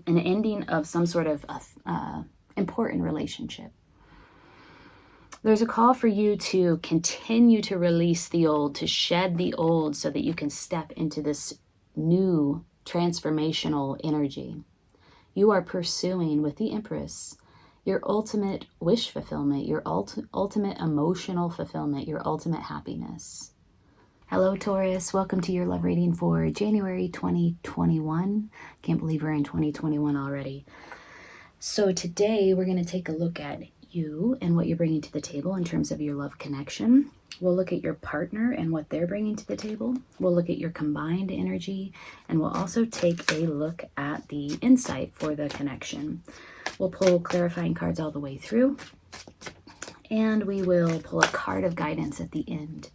an ending of some sort of important relationship. There's a call for you to continue to release the old, to shed the old so that you can step into this new transformational energy. You are pursuing with the Empress your ultimate wish fulfillment, your ultimate emotional fulfillment, your ultimate happiness. Hello, Taurus. Welcome to your love reading for January 2021. Can't believe we're in 2021 already. So today we're going to take a look at you and what you're bringing to the table in terms of your love connection. We'll look at your partner and what they're bringing to the table. We'll look at your combined energy, and we'll also take a look at the insight for the connection. We'll pull clarifying cards all the way through, and we will pull a card of guidance at the end.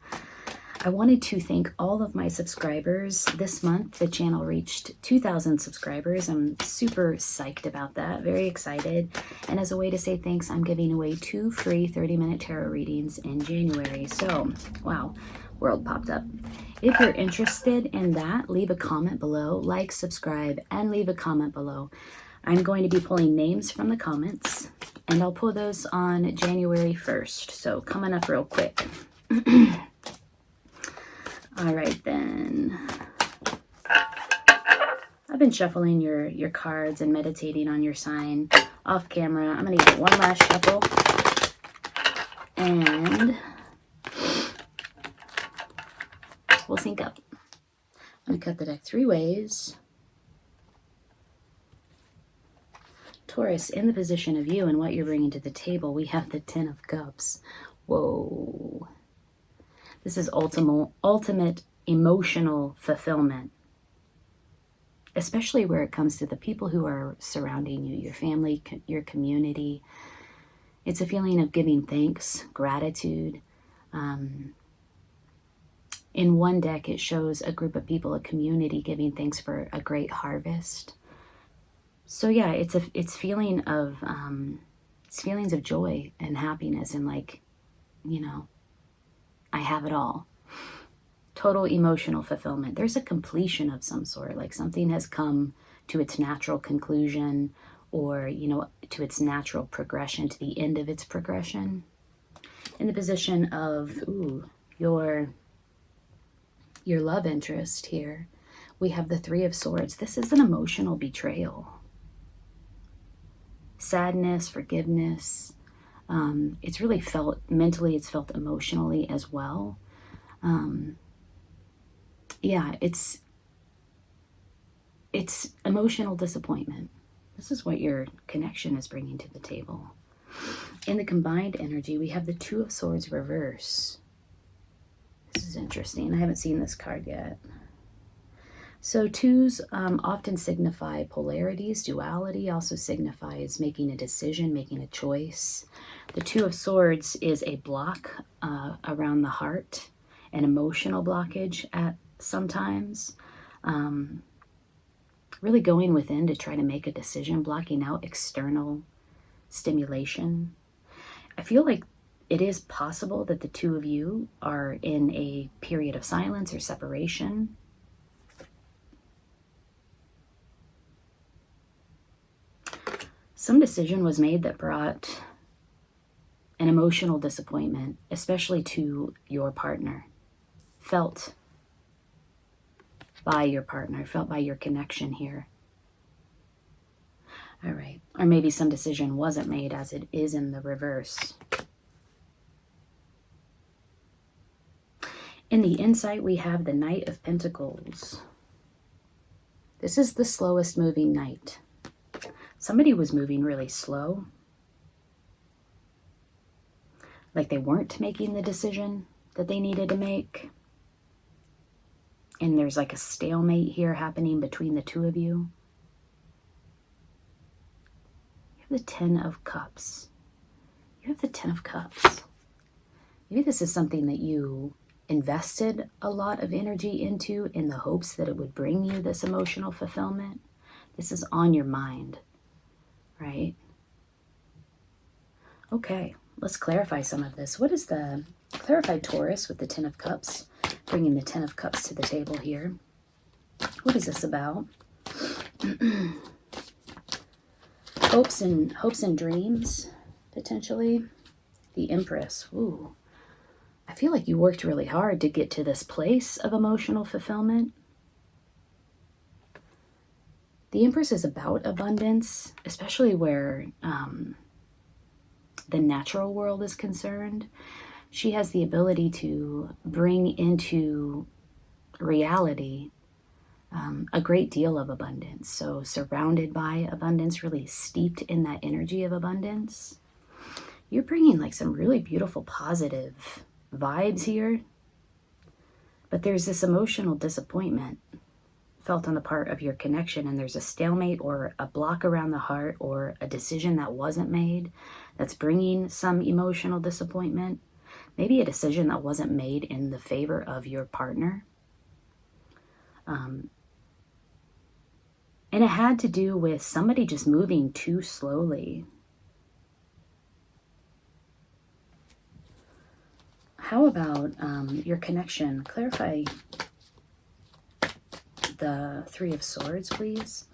I wanted to thank all of my subscribers. This month, the channel reached 2,000 subscribers. I'm super psyched about that, very excited. And as a way to say thanks, I'm giving away 2 free 30-minute tarot readings in January. So, wow, world popped up. If you're interested in that, leave a comment below, like, subscribe, and leave a comment below. I'm going to be pulling names from the comments, and I'll pull those on January 1st. So coming up real quick. All right, then. I've been shuffling your cards and meditating on your sign off camera. I'm going to give it one last shuffle. And we'll sync up. I'm going to cut the deck 3 ways. Taurus, in the position of you and what you're bringing to the table, we have the 10 of Cups. Whoa. This is ultimate emotional fulfillment, especially where it comes to the people who are surrounding you, your family, your community. It's a feeling of giving thanks, gratitude. In one deck, it shows a group of people, a community, giving thanks for a great harvest. So yeah, it's feelings of joy and happiness, and like, you know, I have it all. Total emotional fulfillment. There's a completion of some sort, like something has come to its natural conclusion, or, you know, to its natural progression, to the end of its progression. In the position of your love interest here, we have the 3 of Swords. This is an emotional betrayal. Sadness, forgiveness. It's really felt mentally, it's felt emotionally as well. Yeah, it's emotional disappointment. This is what your connection is bringing to the table. In the combined energy, we have the 2 of Swords reverse. This is interesting. I haven't seen this card yet. So 2s often signify polarities. Duality also signifies making a decision, making a choice. The 2 of Swords is a block around the heart, an emotional blockage at sometimes. Really going within to try to make a decision, blocking out external stimulation. I feel like it is possible that the 2 of you are in a period of silence or separation. Some decision was made that brought an emotional disappointment, especially to your partner, felt by your partner, felt by your connection here. All right. Or maybe some decision wasn't made, as it is in the reverse. In the insight, we have the Knight of Pentacles. This is the slowest moving knight. Somebody was moving really slow. Like they weren't making the decision that they needed to make. And there's like a stalemate here happening between the 2 of you. You have the 10 of Cups. You have the 10 of Cups. Maybe this is something that you invested a lot of energy into in the hopes that it would bring you this emotional fulfillment. This is on your mind, right? Okay, let's clarify some of this. What is the clarified Taurus with the 10 of Cups? Bringing the 10 of Cups to the table here. What is this about? Hopes and dreams, potentially. The Empress. Ooh. I feel like you worked really hard to get to this place of emotional fulfillment. The Empress is about abundance, especially where the natural world is concerned. She has the ability to bring into reality a great deal of abundance. So surrounded by abundance, really steeped in that energy of abundance. You're bringing like some really beautiful positive vibes here. But there's this emotional disappointment felt on the part of your connection, and there's a stalemate or a block around the heart or a decision that wasn't made that's bringing some emotional disappointment. Maybe a decision that wasn't made in the favor of your partner. And it had to do with somebody just moving too slowly. How about your connection? Clarify the Three of Swords, please,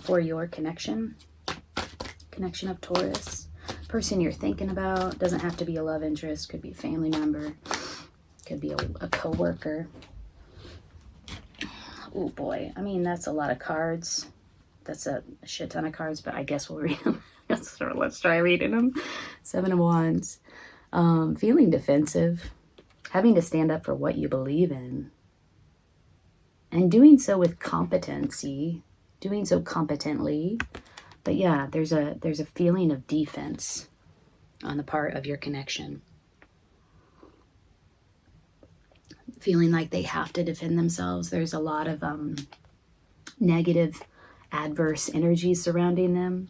for your connection. Connection of Taurus. Person you're thinking about. Doesn't have to be a love interest. Could be a family member. Could be a co-worker. Oh boy, I mean, that's a lot of cards. That's a shit ton of cards, but I guess we'll read them. Let's try reading them. Seven of Wands. Feeling defensive. Having to stand up for what you believe in. And doing so with competency. Doing so competently. But yeah, there's a feeling of defense on the part of your connection. Feeling like they have to defend themselves. There's a lot of negative, adverse energies surrounding them.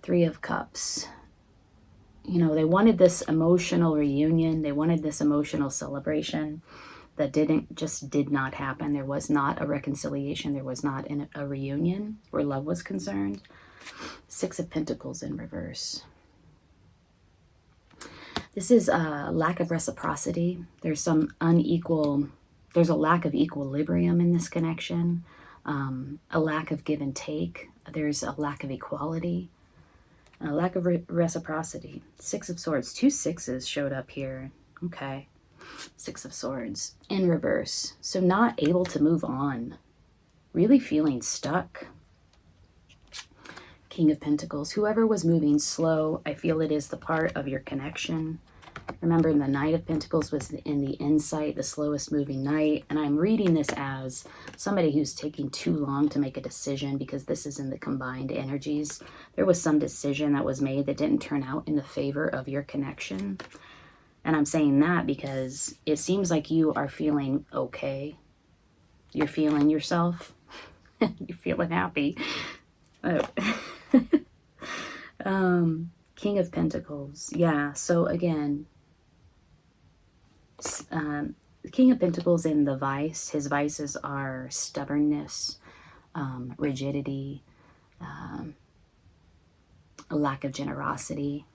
Three of Cups. You know, they wanted this emotional reunion. They wanted this emotional celebration that did not happen. There was not a reconciliation. There was not a reunion where love was concerned. Six of Pentacles in reverse. This is a lack of reciprocity. There's a lack of equilibrium in this connection. A lack of give and take. There's a lack of equality. A lack of reciprocity. Six of Swords. 2 6s showed up here. Okay. Six of Swords in reverse. So not able to move on. Really feeling stuck. King of Pentacles. Whoever was moving slow, I feel it is the part of your connection. Remember, the Knight of Pentacles was in the insight, the slowest moving knight. And I'm reading this as somebody who's taking too long to make a decision, because this is in the combined energies. There was some decision that was made that didn't turn out in the favor of your connection. And I'm saying that because it seems like you are feeling okay. You're feeling yourself. You're feeling happy. Oh. King of Pentacles. Yeah, so again, the King of Pentacles in the vice. His vices are stubbornness, rigidity, a lack of generosity.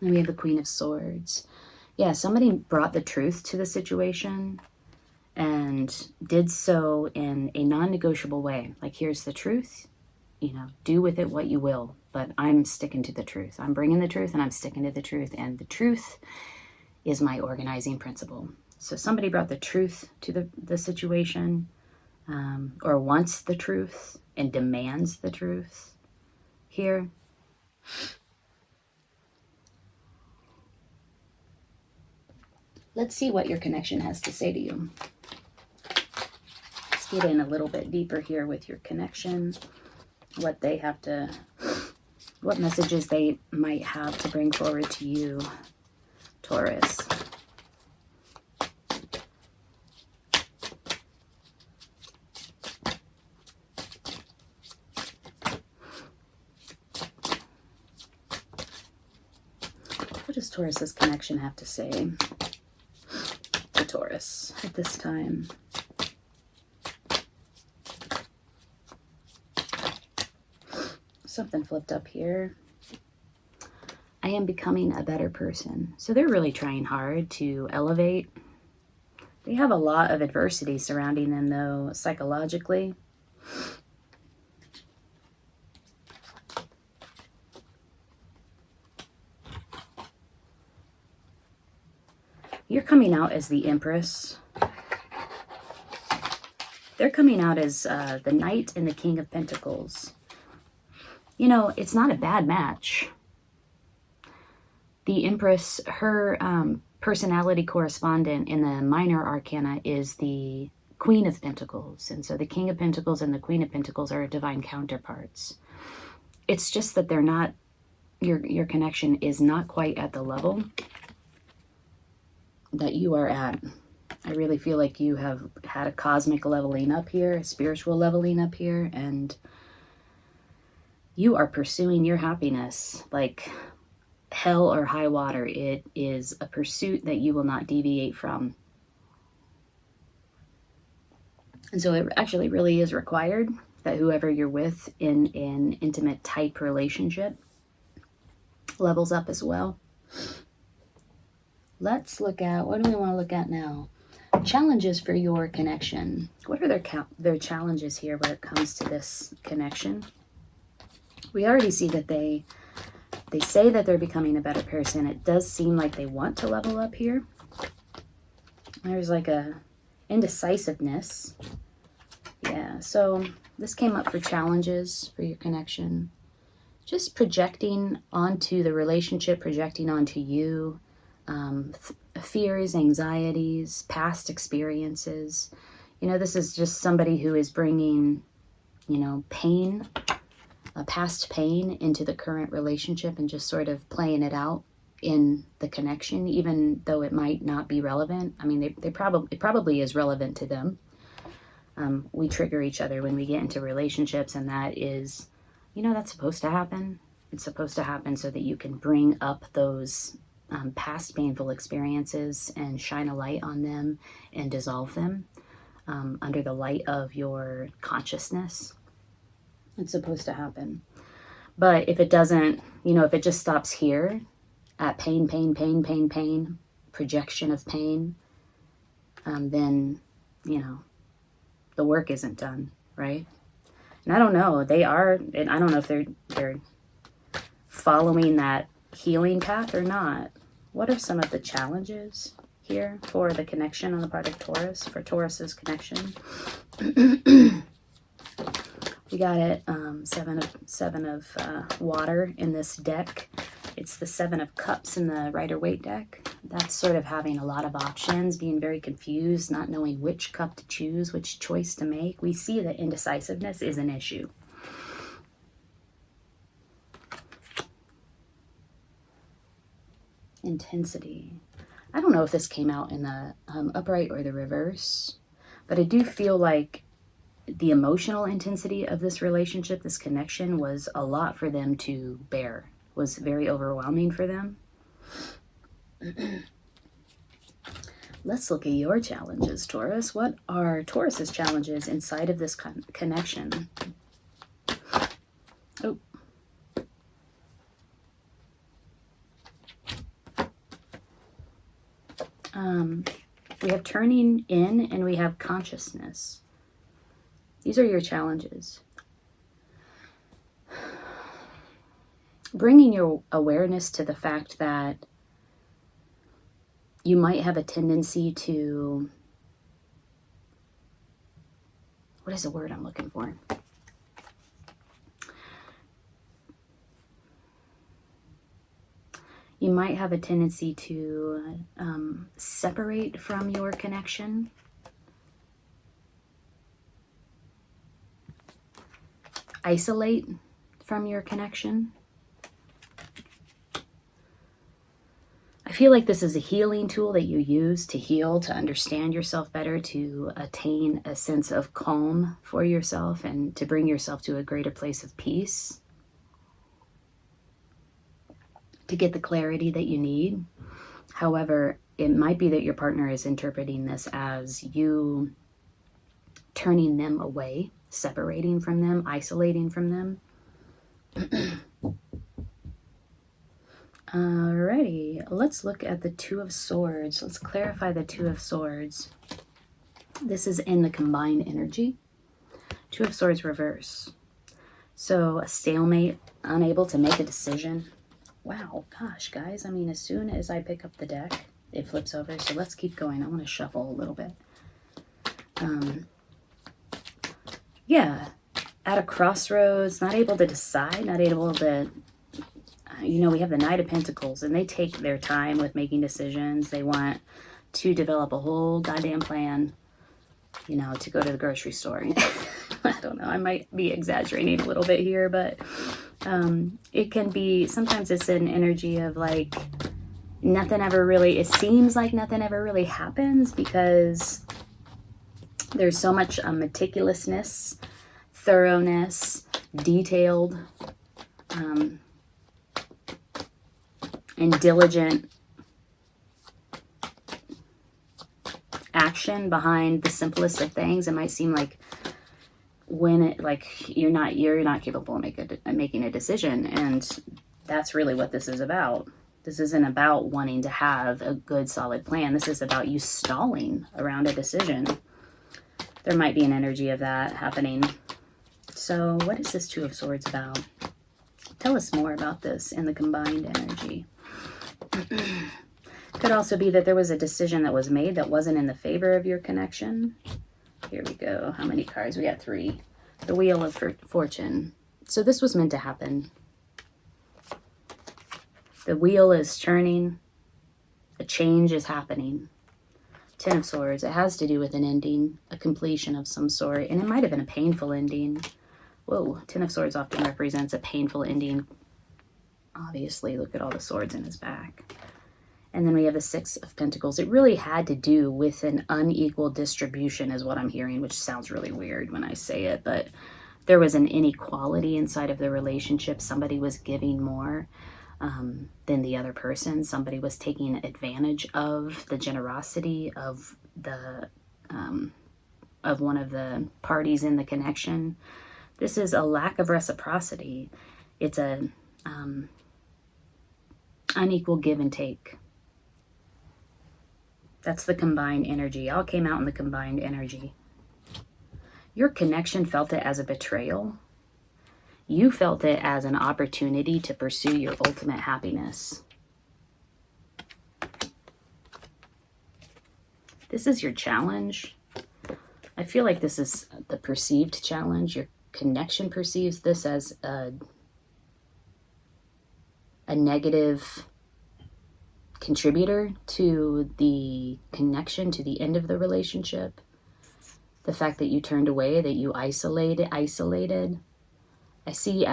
Then we have the Queen of Swords. Yeah, somebody brought the truth to the situation and did so in a non-negotiable way. Like, here's the truth. You know, do with it what you will, but I'm sticking to the truth. I'm bringing the truth and I'm sticking to the truth, and the truth is my organizing principle. So somebody brought the truth to the situation, or wants the truth and demands the truth here. Let's see what your connection has to say to you. Let's get in a little bit deeper here with your connection. What they have to, what messages they might have to bring forward to you, Taurus. What does Taurus's connection have to say to Taurus at this time? Something flipped up here. I am becoming a better person. So they're really trying hard to elevate. They have a lot of adversity surrounding them, though, psychologically. You're coming out as the Empress. They're coming out as the Knight and the King of Pentacles. You know, it's not a bad match. The Empress, her personality correspondent in the minor arcana is the Queen of Pentacles. And so the King of Pentacles and the Queen of Pentacles are divine counterparts. It's just that they're not, your connection is not quite at the level that you are at. I really feel like you have had a cosmic leveling up here, a spiritual leveling up here, and you are pursuing your happiness like hell or high water. It is a pursuit that you will not deviate from. And so it actually really is required that whoever you're with in an intimate type relationship levels up as well. Let's look at, what do we want to look at now? Challenges for your connection. What are their challenges here when it comes to this connection? We already see that they say that they're becoming a better person. It does seem like they want to level up here. There's like a indecisiveness. Yeah, so this came up for challenges for your connection. Just projecting onto the relationship, projecting onto you, fears, anxieties, past experiences. You know, this is just somebody who is bringing, you know, pain, past pain into the current relationship and just sort of playing it out in the connection, even though it might not be relevant. I mean, it probably is relevant to them. We trigger each other when we get into relationships, and that is, you know, that's supposed to happen. It's supposed to happen so that you can bring up those past painful experiences and shine a light on them and dissolve them under the light of your consciousness. It's supposed to happen. But if it doesn't, you know, if it just stops here at pain, projection of pain, then, you know, the work isn't done, right? And I don't know, they are, and I don't know if they're following that healing path or not. What are some of the challenges here for the connection on the part of Taurus, for Taurus's connection? We got it, seven of water in this deck. It's the 7 of Cups in the Ryder Waite deck. That's sort of having a lot of options, being very confused, not knowing which cup to choose, which choice to make. We see that indecisiveness is an issue. Intensity. I don't know if this came out in the upright or the reverse, but I do feel like the emotional intensity of this relationship, this connection, was a lot for them to bear. Was very overwhelming for them. Let's look at your challenges, Taurus. What are Taurus's challenges inside of this connection? Oh. We have turning in and we have consciousness. These are your challenges. Bringing your awareness to the fact that you might have a tendency to, what is the word I'm looking for? You might have a tendency to separate from your connection. Isolate from your connection. I feel like this is a healing tool that you use to heal, to understand yourself better, to attain a sense of calm for yourself and to bring yourself to a greater place of peace, to get the clarity that you need. However, it might be that your partner is interpreting this as you turning them away, separating from them, isolating from them. Alrighty, let's look at the Two of Swords. Let's clarify the Two of Swords. This is in the combined energy. Two of Swords reverse. So a stalemate, unable to make a decision. Wow, gosh, guys. I mean, as soon as I pick up the deck, it flips over. So let's keep going. I want to shuffle a little bit. Yeah, at a crossroads, not able to decide, not able to, you know, we have the Knight of Pentacles, and they take their time with making decisions. They want to develop a whole goddamn plan, you know, to go to the grocery store. I don't know, I might be exaggerating a little bit here, but it can be, sometimes it's an energy of like, nothing ever really, it seems like nothing ever really happens because there's so much meticulousness, thoroughness, detailed, and diligent action behind the simplest of things. It might seem like when it, like, you're not capable of making a decision, and that's really what this is about. This isn't about wanting to have a good solid plan. This is about you stalling around a decision. There might be an energy of that happening. So what is this Two of Swords about? Tell us more about this in the combined energy. Could also be that there was a decision that was made that wasn't in the favor of your connection. Here we go. How many cards? We got 3. The Wheel of Fortune. So this was meant to happen. The wheel is turning. A change is happening. 10 of Swords. It has to do with an ending, a completion of some sort. And it might have been a painful ending. Whoa, 10 of Swords often represents a painful ending. Obviously, look at all the swords in his back. And then we have the 6 of Pentacles. It really had to do with an unequal distribution is what I'm hearing, which sounds really weird when I say it. But there was an inequality inside of the relationship. Somebody was giving more than the other person. Somebody was taking advantage of the generosity of the of one of the parties in the connection. This is a lack of reciprocity. It's a unequal give and take. That's the combined energy. All came out in the combined energy. Your connection felt it as a betrayal. You felt it as an opportunity to pursue your ultimate happiness. This is your challenge. I feel like this is the perceived challenge. Your connection perceives this as a negative contributor to the connection, to the end of the relationship. The fact that you turned away, that you isolated. I see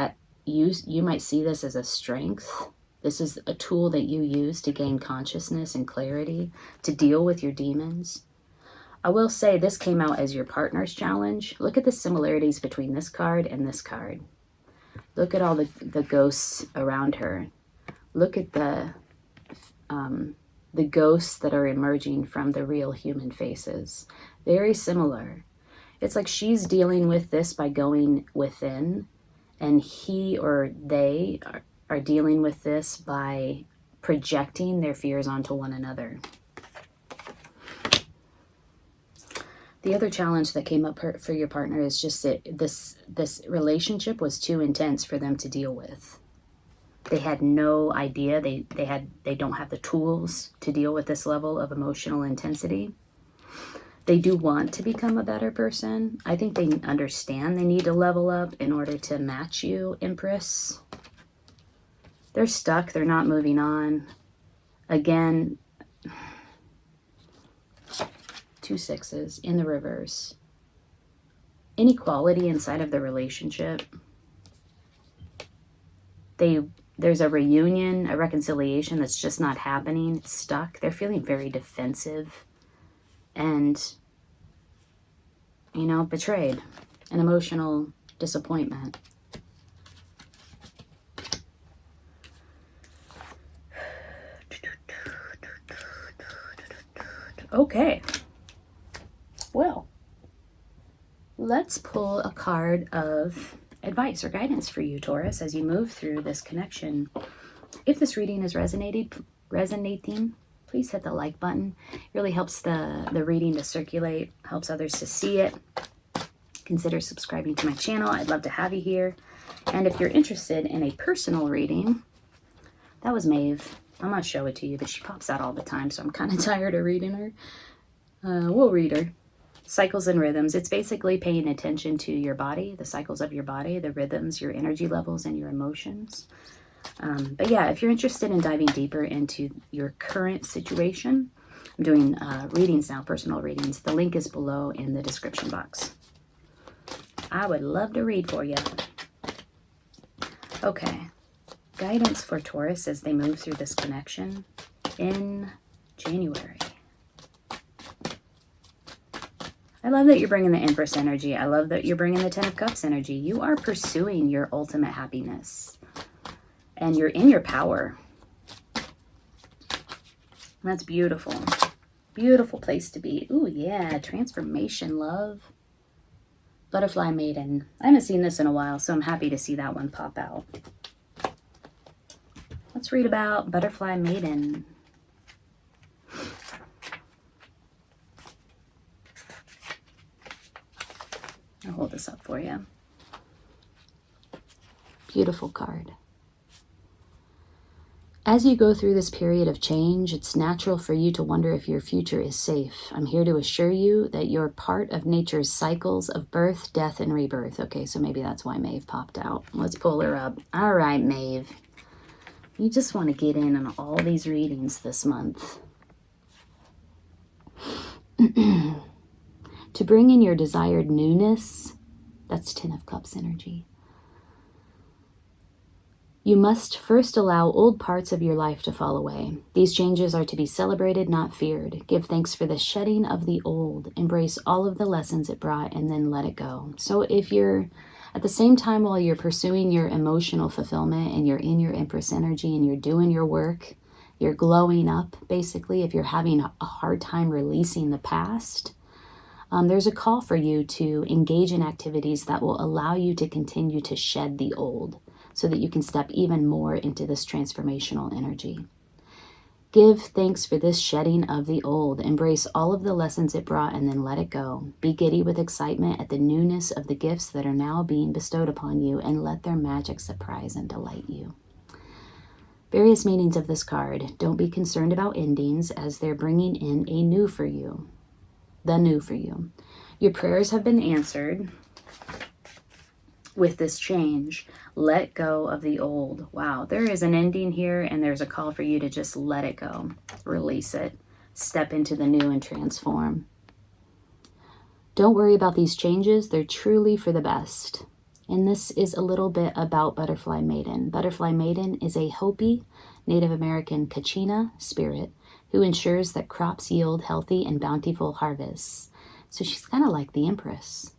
you might see this as a strength. This is a tool that you use to gain consciousness and clarity, to deal with your demons. I will say this came out as your partner's challenge. Look at the similarities between this card and this card. Look at all the ghosts around her. Look at the ghosts that are emerging from the real human faces. Very similar. It's like she's dealing with this by going within, and he or they are dealing with this by projecting their fears onto one another. The other challenge that came up for your partner is just that this relationship was too intense for them to deal with. They had no idea. They don't have the tools to deal with this level of emotional intensity. They do want to become a better person. I think they understand they need to level up in order to match you, Empress. They're stuck. They're not moving on. Again, 2 6s in the reverse. Inequality inside of the relationship. There's a reunion, a reconciliation that's just not happening. It's stuck. They're feeling very defensive and, betrayed. An emotional disappointment. Okay. Well, let's pull a card of advice or guidance for you, Taurus, as you move through this connection. If this reading is resonating, please hit the like button. It really helps the reading to circulate, helps others to see it. Consider subscribing to my channel. I'd love to have you here. And if you're interested in a personal reading, that was Maeve. I'm going to show it to you, but she pops out all the time, so I'm kind of tired of reading her. We'll read her. Cycles and rhythms. It's basically paying attention to your body, the cycles of your body, the rhythms, your energy levels, and your emotions. But yeah, if you're interested in diving deeper into your current situation, I'm doing readings now, personal readings. The link is below in the description box. I would love to read for you. Okay. Guidance for Taurus as they move through this connection in January. I love that you're bringing the Empress energy. I love that you're bringing the Ten of Cups energy. You are pursuing your ultimate happiness. And you're in your power. That's beautiful. Beautiful place to be. Ooh, yeah. Transformation, love. Butterfly Maiden. I haven't seen this in a while, so I'm happy to see that one pop out. Let's read about Butterfly Maiden. I'll hold this up for you. Beautiful card. As you go through this period of change, it's natural for you to wonder if your future is safe. I'm here to assure you that you're part of nature's cycles of birth, death, and rebirth. Okay, so maybe that's why Maeve popped out. Let's pull her up. All right, Maeve. You just want to get in on all these readings this month. To bring in your desired newness, that's Ten of Cups energy. You must first allow old parts of your life to fall away. These changes are to be celebrated, not feared. Give thanks for the shedding of the old. Embrace all of the lessons it brought and then let it go. So if you're at the same time while you're pursuing your emotional fulfillment and you're in your Empress energy and you're doing your work, you're glowing up, basically, if you're having a hard time releasing the past, there's a call for you to engage in activities that will allow you to continue to shed the old, so that you can step even more into this transformational energy. Give thanks for this shedding of the old. Embrace all of the lessons it brought and then let it go. Be giddy with excitement at the newness of the gifts that are now being bestowed upon you and let their magic surprise and delight you. Various meanings of this card. Don't be concerned about endings as they're bringing in a new for you. The new for you. Your prayers have been answered. With this change, let go of the old. Wow, there is an ending here and there's a call for you to just let it go. Release it. Step into the new and transform. Don't worry about these changes. They're truly for the best. And this is a little bit about Butterfly Maiden. Butterfly Maiden is a Hopi Native American Kachina spirit who ensures that crops yield healthy and bountiful harvests. So she's kind of like the Empress.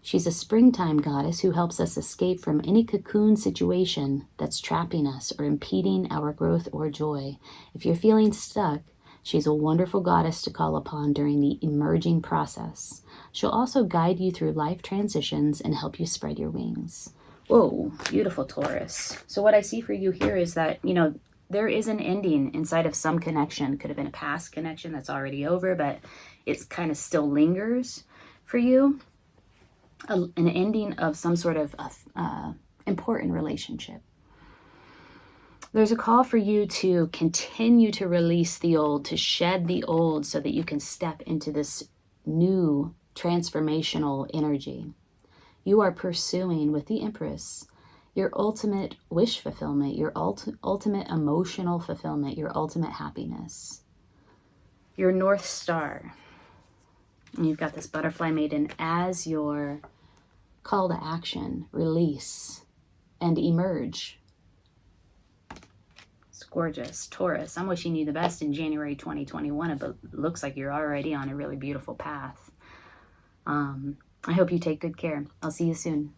She's a springtime goddess who helps us escape from any cocoon situation that's trapping us or impeding our growth or joy. If you're feeling stuck, she's a wonderful goddess to call upon during the emerging process. She'll also guide you through life transitions and help you spread your wings. Whoa, beautiful Taurus. So what I see for you here is that, there is an ending inside of some connection. Could have been a past connection that's already over, but it's kind of still lingers for you. An ending of some sort of important relationship. There's a call for you to continue to release the old, to shed the old so that you can step into this new transformational energy. You are pursuing with the Empress your ultimate wish fulfillment, your ultimate emotional fulfillment, your ultimate happiness. Your North Star. And you've got this Butterfly Maiden as your call to action, release, and emerge. It's gorgeous. Taurus, I'm wishing you the best in January 2021, but it looks like you're already on a really beautiful path. I hope you take good care. I'll see you soon.